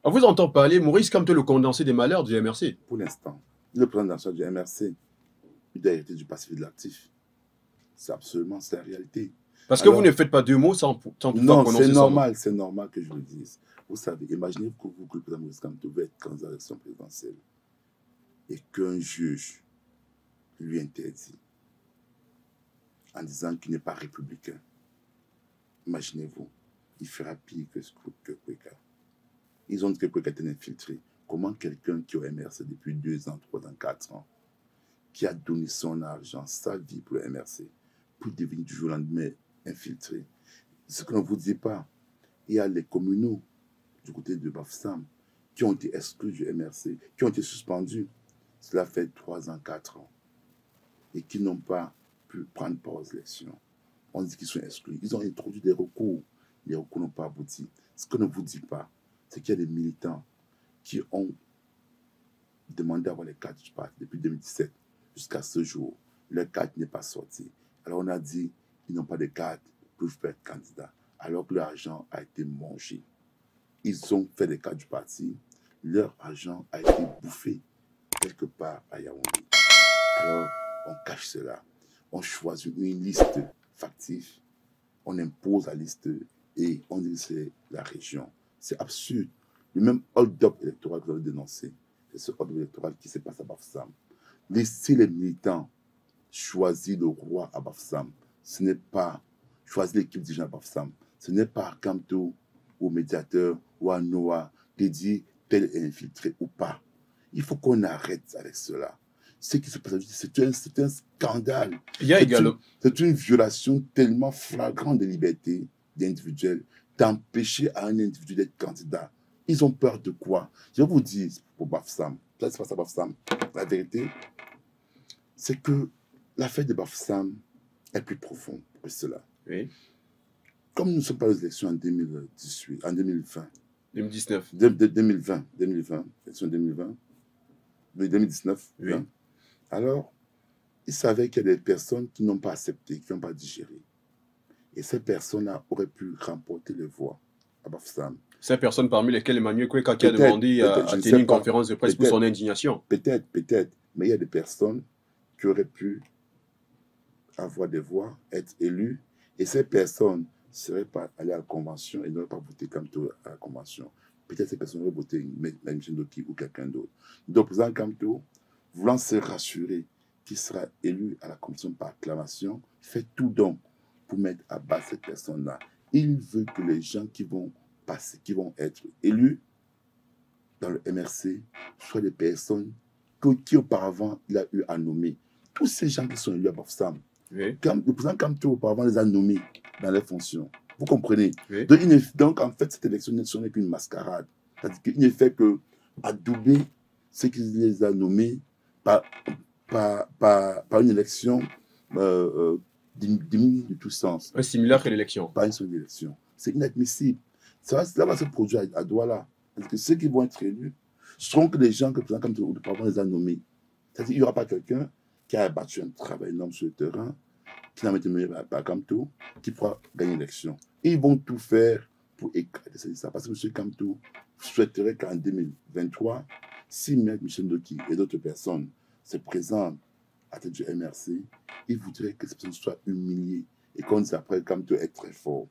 On vous entend parler, Maurice Kamto, le condensé des malheurs du MRC. Pour l'instant, le président du MRC, il doit hériter du passif et de l'actif. C'est absolument, c'est la réalité. Parce que vous ne faites pas deux mots sans toutefois prononcer son nom. C'est normal que je le dise. Vous savez, imaginez que le président Maurice Kamto veut être candidat à l'élection présidentielle et qu'un juge lui interdit en disant qu'il n'est pas républicain. Imaginez-vous, il fera pire que Kweka. Ils ont dit que Kweka était infiltré. Comment quelqu'un qui est au MRC depuis 2 ans, 3 ans, 4 ans, qui a donné son argent, sa vie pour le MRC, pour devenir du jour au lendemain infiltré? Ce qu'on ne vous dit pas, il y a les communaux du côté de Bafoussam qui ont été exclus du MRC, qui ont été suspendus. Cela fait 3 ans, 4 ans. Et qui n'ont pas pu prendre part aux élections. On dit qu'ils sont exclus. Ils ont introduit des recours. Les recours n'ont pas abouti. Ce qu'on ne vous dit pas, c'est qu'il y a des militants qui ont demandé à avoir les cartes du parti depuis 2017 jusqu'à ce jour. Leur carte n'est pas sortie. Alors on a dit qu'ils n'ont pas de carte pour faire être candidat, alors que leur argent a été mangé. Ils ont fait des cartes du parti. Leur argent a été bouffé quelque part à Yaoundé. Alors on cache cela. On choisit une liste factive. On impose la liste et on dit que c'est la région. C'est absurde. Le même hold-up électoral que vous avez dénoncé, c'est ce hold-up électoral qui se passe à Bafoussam. Laissez les militants choisir le roi à Bafoussam. Ce n'est pas choisir l'équipe dirigeante à Bafoussam. Ce n'est pas à Kamto, au médiateur ou à Noah de dire tel est infiltré ou pas. Il faut qu'on arrête avec cela. Ce qui se passe, c'est un scandale. C'est une violation tellement flagrante des libertés individuelles d'empêcher à un individu d'être candidat. Ils ont peur de quoi? Je vais vous dire pour Bafoussam, ça se passe à Bafoussam. La vérité, c'est que l'affaire de Bafoussam est plus profonde que cela. Oui. Comme nous ne sommes pas aux élections en 2018, en 2020. 2019. 2020, élection 2020. 2019. Oui. Hein? Alors, ils savaient qu'il y a des personnes qui n'ont pas accepté, qui n'ont pas digéré. Et ces personnes-là auraient pu remporter les voix à Bafoussam. Ces personnes parmi lesquelles Emmanuel Kweka qui a demandé à tenir une conférence de presse pour son indignation. Peut-être. Mais il y a des personnes qui auraient pu avoir des voix, être élues. Et ces personnes ne seraient pas allées à la convention et n'auraient pas voté Kamto à la convention. Peut-être ces personnes auraient voté Michel Ndoki ou quelqu'un d'autre. Donc, le président Kamto, voulant se rassurer qu'il sera élu à la commission par acclamation, fait tout donc pour mettre à bas cette personne-là. Il veut que les gens qui vont passer, qui vont être élus dans le MRC, soient des personnes qui auparavant il a eu à nommer. Tous ces gens qui sont élus à Bafoussam, oui. Le président Kamto auparavant les a nommés dans les fonctions. Vous comprenez? Oui. Donc, en fait, cette élection n'est qu'une mascarade. C'est-à-dire qu'il ne fait que adouber ceux qui les a nommés par une élection digne de tout sens. Un simulacre d'élection. Pas une seule élection. C'est inadmissible. Ça va se produire à Douala. Parce que ceux qui vont être élus seront que les gens que le président Kamto auparavant les a nommés. C'est-à-dire qu'il n'y aura pas quelqu'un qui a abattu un travail énorme sur le terrain, qui n'a pas été mené par Kamto, qui pourra gagner l'élection. Ils vont tout faire pour écraser ça. Parce que M. Kamto souhaiterait qu'en 2023, si M. Michel Ndoki et d'autres personnes se présentent à la tête du MRC, il voudrait que ces personnes soient humiliées et qu'on dise après Kamto est très fort.